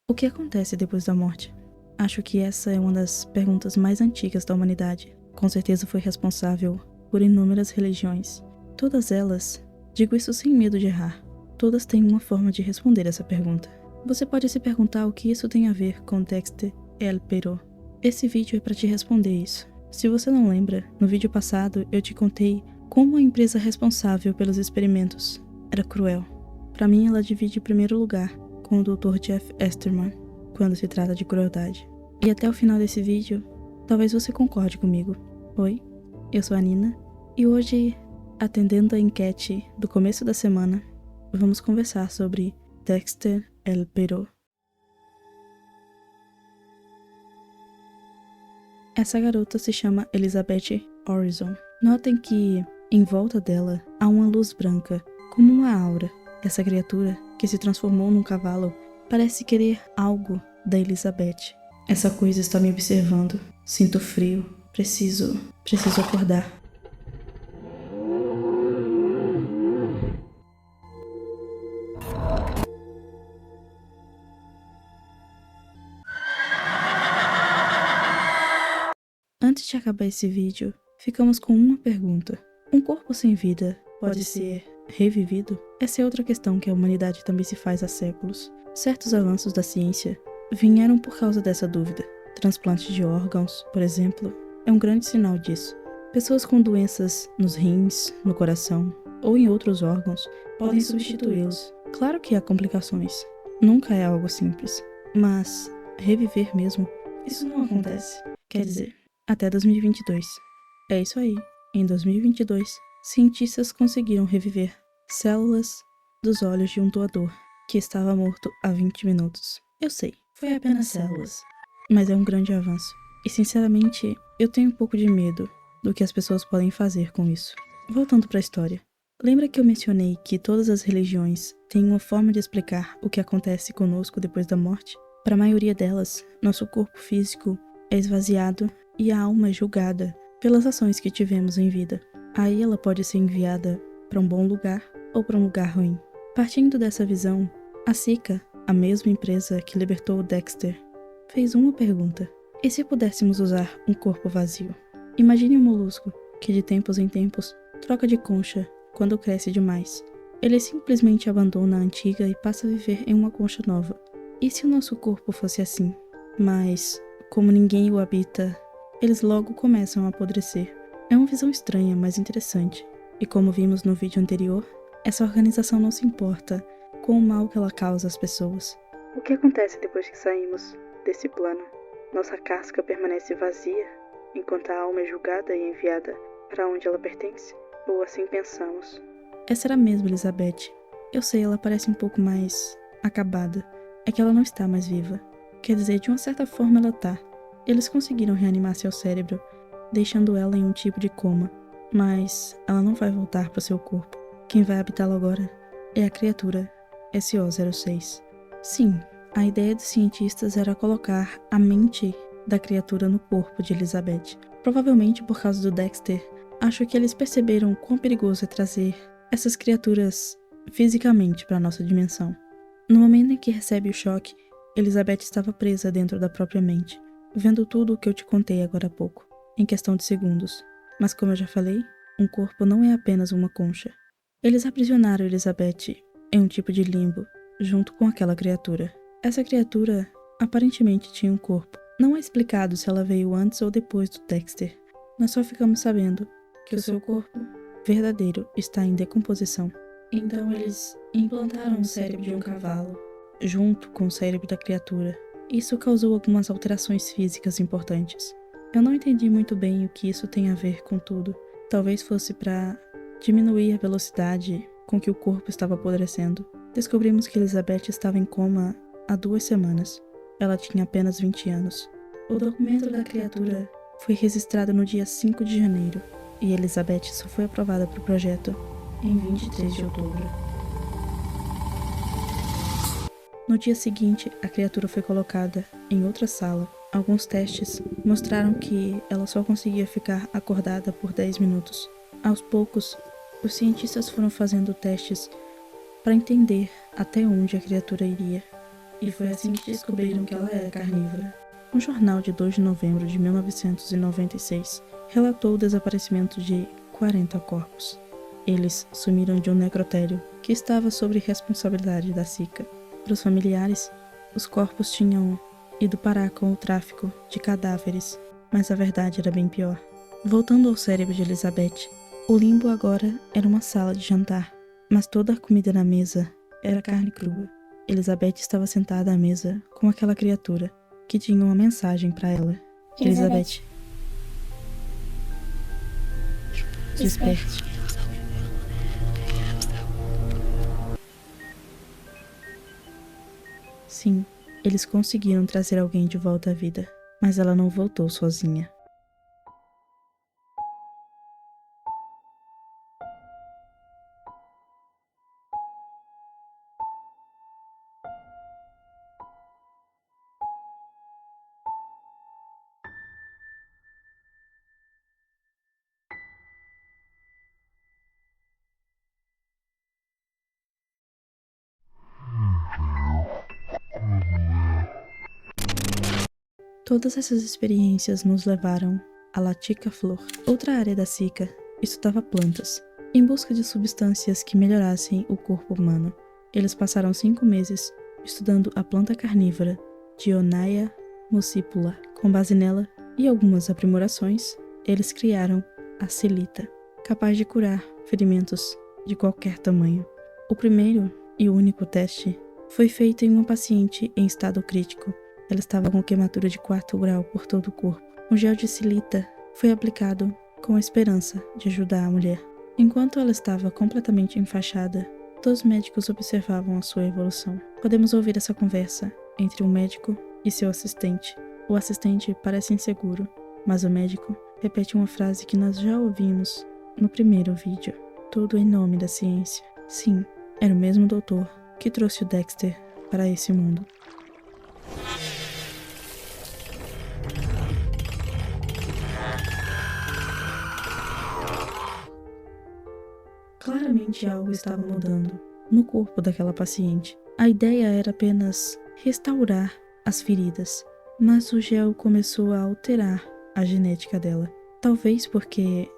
O que acontece depois da morte? Acho que essa é uma das perguntas mais antigas da humanidade. Com certeza foi responsável por inúmeras religiões. Todas elas, digo isso sem medo de errar, todas têm uma forma de responder essa pergunta. Você pode se perguntar o que isso tem a ver com Dexter El Pero. Esse vídeo é para te responder isso. Se você não lembra, no vídeo passado eu te contei como a empresa responsável pelos experimentos era cruel. Para mim, ela divide o primeiro lugar com o Dr. Jeff Esterman quando se trata de crueldade. E até o final desse vídeo, talvez você concorde comigo. Oi, eu sou a Nina e hoje, atendendo a enquete do começo da semana, vamos conversar sobre Dexter El Pero. Essa garota se chama Elizabeth Horizon. Notem que, em volta dela, há uma luz branca, como uma aura. Essa criatura, que se transformou num cavalo, parece querer algo da Elizabeth. Essa coisa está me observando. Sinto frio. Preciso acordar. Antes de acabar esse vídeo, ficamos com uma pergunta. Um corpo sem vida pode ser revivido? Essa é outra questão que a humanidade também se faz há séculos. Certos avanços da ciência vieram por causa dessa dúvida. Transplante de órgãos, por exemplo, é um grande sinal disso. Pessoas com doenças nos rins, no coração ou em outros órgãos podem substituí-los. Claro que há complicações. Nunca é algo simples. Mas reviver mesmo, isso não acontece. Quer dizer, até 2022. É isso aí. Em 2022, cientistas conseguiram reviver células dos olhos de um doador que estava morto há 20 minutos. Eu sei, foi apenas células, mas é um grande avanço. E sinceramente, eu tenho um pouco de medo do que as pessoas podem fazer com isso. Voltando para a história. Lembra que eu mencionei que todas as religiões têm uma forma de explicar o que acontece conosco depois da morte? Para a maioria delas, nosso corpo físico é esvaziado e a alma é julgada pelas ações que tivemos em vida. Aí ela pode ser enviada para um bom lugar ou para um lugar ruim. Partindo dessa visão, a Sika, a mesma empresa que libertou o Dexter, fez uma pergunta. E se pudéssemos usar um corpo vazio? Imagine um molusco que de tempos em tempos troca de concha quando cresce demais. Ele simplesmente abandona a antiga e passa a viver em uma concha nova. E se o nosso corpo fosse assim? Mas, como ninguém o habita, eles logo começam a apodrecer. É uma visão estranha, mas interessante. E como vimos no vídeo anterior, essa organização não se importa com o mal que ela causa às pessoas. O que acontece depois que saímos desse plano? Nossa casca permanece vazia, enquanto a alma é julgada e enviada para onde ela pertence? Ou assim pensamos? Essa era mesmo Elizabeth. Eu sei, ela parece um pouco mais acabada. É que ela não está mais viva. Quer dizer, de uma certa forma ela tá. Eles conseguiram reanimar seu cérebro, deixando ela em um tipo de coma. Mas ela não vai voltar para seu corpo. Quem vai habitá-la agora é a criatura SO-06. Sim, a ideia dos cientistas era colocar a mente da criatura no corpo de Elizabeth. Provavelmente por causa do Dexter, acho que eles perceberam quão perigoso é trazer essas criaturas fisicamente para nossa dimensão. No momento em que recebe o choque, Elizabeth estava presa dentro da própria mente, vendo tudo o que eu te contei agora há pouco, em questão de segundos. Mas como eu já falei, um corpo não é apenas uma concha. Eles aprisionaram Elizabeth em um tipo de limbo, junto com aquela criatura. Essa criatura aparentemente tinha um corpo. Não é explicado se ela veio antes ou depois do Dexter. Nós só ficamos sabendo que o seu corpo verdadeiro está em decomposição. Então eles implantaram o cérebro de um cavalo, junto com o cérebro da criatura. Isso causou algumas alterações físicas importantes. Eu não entendi muito bem o que isso tem a ver com tudo. Talvez fosse para diminuir a velocidade com que o corpo estava apodrecendo. Descobrimos que Elizabeth estava em coma há 2 semanas. Ela tinha apenas 20 anos. O documento da criatura foi registrado no dia 5 de janeiro e Elizabeth só foi aprovada para o projeto em 23 de outubro. No dia seguinte, a criatura foi colocada em outra sala. Alguns testes mostraram que ela só conseguia ficar acordada por 10 minutos. Aos poucos, os cientistas foram fazendo testes para entender até onde a criatura iria. e foi assim que descobriram que ela era carnívora. Um jornal de 2 de novembro de 1996 relatou o desaparecimento de 40 corpos. Eles sumiram de um necrotério que estava sob responsabilidade da SICA. Para os familiares, os corpos tinham ido parar com o tráfico de cadáveres, mas a verdade era bem pior. Voltando ao cérebro de Elizabeth, o limbo agora era uma sala de jantar, mas toda a comida na mesa era carne crua. Elizabeth estava sentada à mesa com aquela criatura que tinha uma mensagem para ela. Elizabeth, desperte. Sim, eles conseguiram trazer alguém de volta à vida, mas ela não voltou sozinha. Todas essas experiências nos levaram a Latika Flor. Outra área da SICA estudava plantas, em busca de substâncias que melhorassem o corpo humano. Eles passaram 5 meses estudando a planta carnívora Dionaea muscipula. Com base nela e algumas aprimorações, eles criaram a Celita, capaz de curar ferimentos de qualquer tamanho. O primeiro e único teste foi feito em uma paciente em estado crítico. Ela estava com queimadura de 4º grau por todo o corpo. Um gel de Celita foi aplicado com a esperança de ajudar a mulher. Enquanto ela estava completamente enfaixada, 2 médicos observavam a sua evolução. Podemos ouvir essa conversa entre um médico e seu assistente. O assistente parece inseguro, mas o médico repete uma frase que nós já ouvimos no primeiro vídeo. Tudo em nome da ciência. Sim, era o mesmo doutor que trouxe o Dexter para esse mundo. Claramente algo estava mudando no corpo daquela paciente. A ideia era apenas restaurar as feridas, mas o gel começou a alterar a genética dela. Talvez porque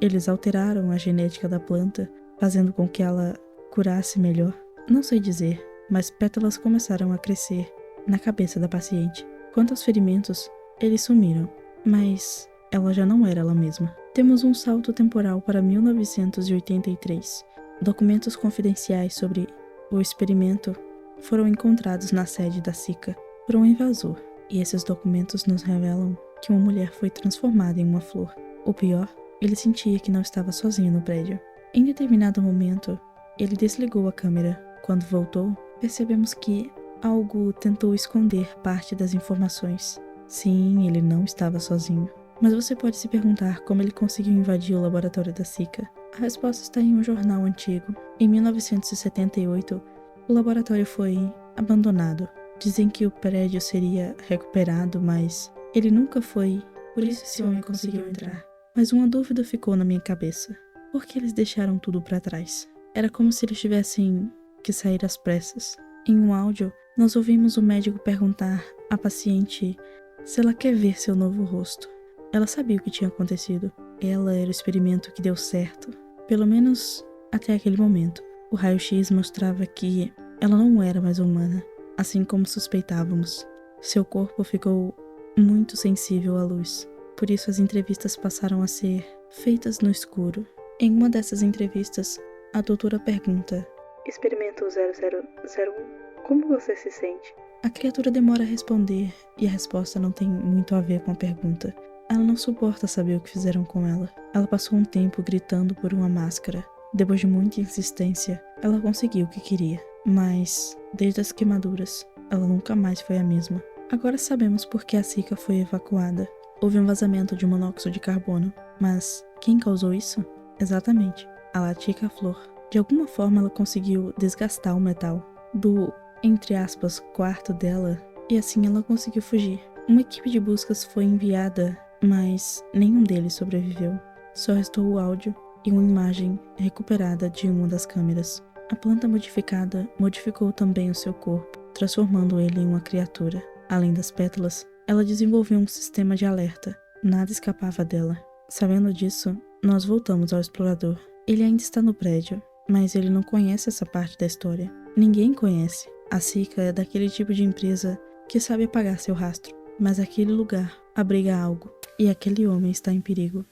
eles alteraram a genética da planta, fazendo com que ela curasse melhor. Não sei dizer, mas pétalas começaram a crescer na cabeça da paciente. Quanto aos ferimentos, eles sumiram, mas ela já não era ela mesma. Temos um salto temporal para 1983. Documentos confidenciais sobre o experimento foram encontrados na sede da SICA por um invasor, e esses documentos nos revelam que uma mulher foi transformada em uma flor. O pior, ele sentia que não estava sozinho no prédio. Em determinado momento, ele desligou a câmera. Quando voltou, percebemos que algo tentou esconder parte das informações. Sim, ele não estava sozinho. Mas você pode se perguntar como ele conseguiu invadir o laboratório da SICA. A resposta está em um jornal antigo. Em 1978, o laboratório foi abandonado. Dizem que o prédio seria recuperado, mas ele nunca foi. Por isso esse homem conseguiu entrar. Mas uma dúvida ficou na minha cabeça. Por que eles deixaram tudo para trás? Era como se eles tivessem que sair às pressas. Em um áudio, nós ouvimos o médico perguntar à paciente se ela quer ver seu novo rosto. Ela sabia o que tinha acontecido. Ela era o experimento que deu certo. Pelo menos até aquele momento. O raio-x mostrava que ela não era mais humana, assim como suspeitávamos. Seu corpo ficou muito sensível à luz. Por isso as entrevistas passaram a ser feitas no escuro. Em uma dessas entrevistas, a doutora pergunta: Experimento 0001, como você se sente? A criatura demora a responder e a resposta não tem muito a ver com a pergunta. Ela não suporta saber o que fizeram com ela. Ela passou um tempo gritando por uma máscara. Depois de muita insistência, ela conseguiu o que queria. Mas, desde as queimaduras, ela nunca mais foi a mesma. Agora sabemos por que a SICA foi evacuada. Houve um vazamento de monóxido de carbono. Mas, quem causou isso? Exatamente, a Latika Flor. De alguma forma ela conseguiu desgastar o metal do, entre aspas, quarto dela, e assim ela conseguiu fugir. Uma equipe de buscas foi enviada, mas nenhum deles sobreviveu. Só restou o áudio e uma imagem recuperada de uma das câmeras. A planta modificada modificou também o seu corpo, transformando ele em uma criatura. Além das pétalas, ela desenvolveu um sistema de alerta. Nada escapava dela. Sabendo disso, nós voltamos ao explorador. Ele ainda está no prédio, mas ele não conhece essa parte da história. Ninguém conhece. A Sika é daquele tipo de empresa que sabe apagar seu rastro. Mas aquele lugar abriga algo, e aquele homem está em perigo.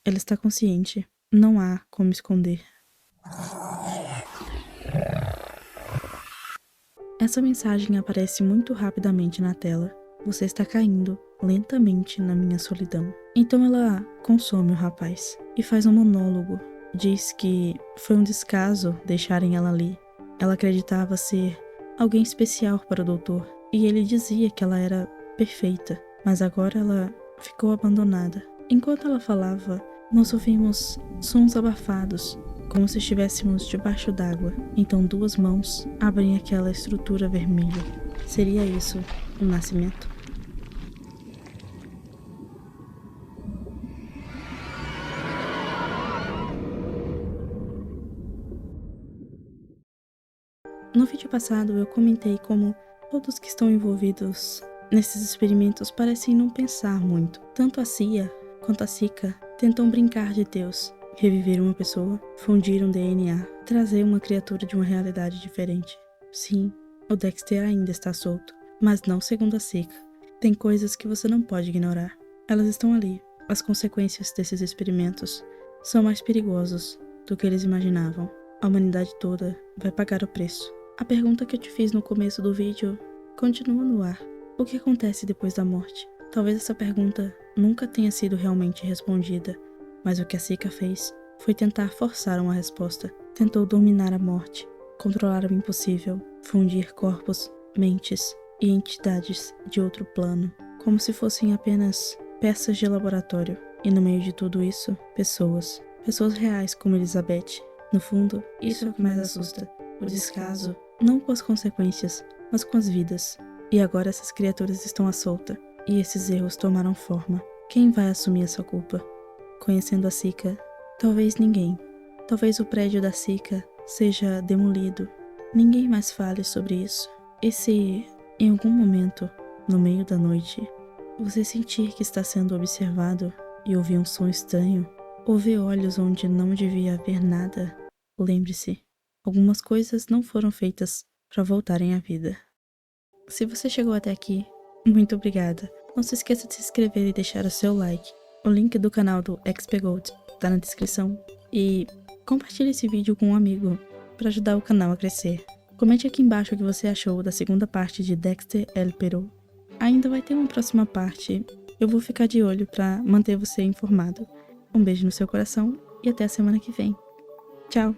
Ela está consciente. Não há como esconder. Essa mensagem aparece muito rapidamente na tela. Você está caindo lentamente na minha solidão. Então ela consome o rapaz e faz um monólogo. Diz que foi um descaso deixarem ela ali. Ela acreditava ser alguém especial para o doutor e ele dizia que ela era perfeita, mas agora ela ficou abandonada. Enquanto ela falava, nós ouvimos sons abafados, como se estivéssemos debaixo d'água. Então 2 mãos abrem aquela estrutura vermelha. Seria isso o nascimento? No vídeo passado eu comentei como todos que estão envolvidos nesses experimentos parecem não pensar muito. Tanto a Cia quanto a Sika tentam brincar de Deus, reviver uma pessoa, fundir um DNA, trazer uma criatura de uma realidade diferente. Sim, o Dexter ainda está solto, mas não segundo a Sika. Tem coisas que você não pode ignorar. Elas estão ali. As consequências desses experimentos são mais perigosas do que eles imaginavam. A humanidade toda vai pagar o preço. A pergunta que eu te fiz no começo do vídeo continua no ar. O que acontece depois da morte? Talvez essa pergunta nunca tenha sido realmente respondida, mas o que a Sika fez foi tentar forçar uma resposta. Tentou dominar a morte, controlar o impossível, fundir corpos, mentes e entidades de outro plano, como se fossem apenas peças de laboratório. E no meio de tudo isso, pessoas reais como Elizabeth. No fundo, isso é o que mais assusta. O descaso, não com as consequências, mas com as vidas. E agora essas criaturas estão à solta, e esses erros tomaram forma. Quem vai assumir essa culpa? Conhecendo a Sika, talvez ninguém. Talvez o prédio da Sika seja demolido. Ninguém mais fale sobre isso. E se, em algum momento, no meio da noite, você sentir que está sendo observado e ouvir um som estranho, ou ver olhos onde não devia haver nada, lembre-se, algumas coisas não foram feitas para voltarem à vida. Se você chegou até aqui, muito obrigada. Não se esqueça de se inscrever e deixar o seu like. O link do canal do XP Gold está na descrição. E compartilhe esse vídeo com um amigo para ajudar o canal a crescer. Comente aqui embaixo o que você achou da segunda parte de Dexter El Perro. Ainda vai ter uma próxima parte. Eu vou ficar de olho para manter você informado. Um beijo no seu coração e até a semana que vem. Tchau!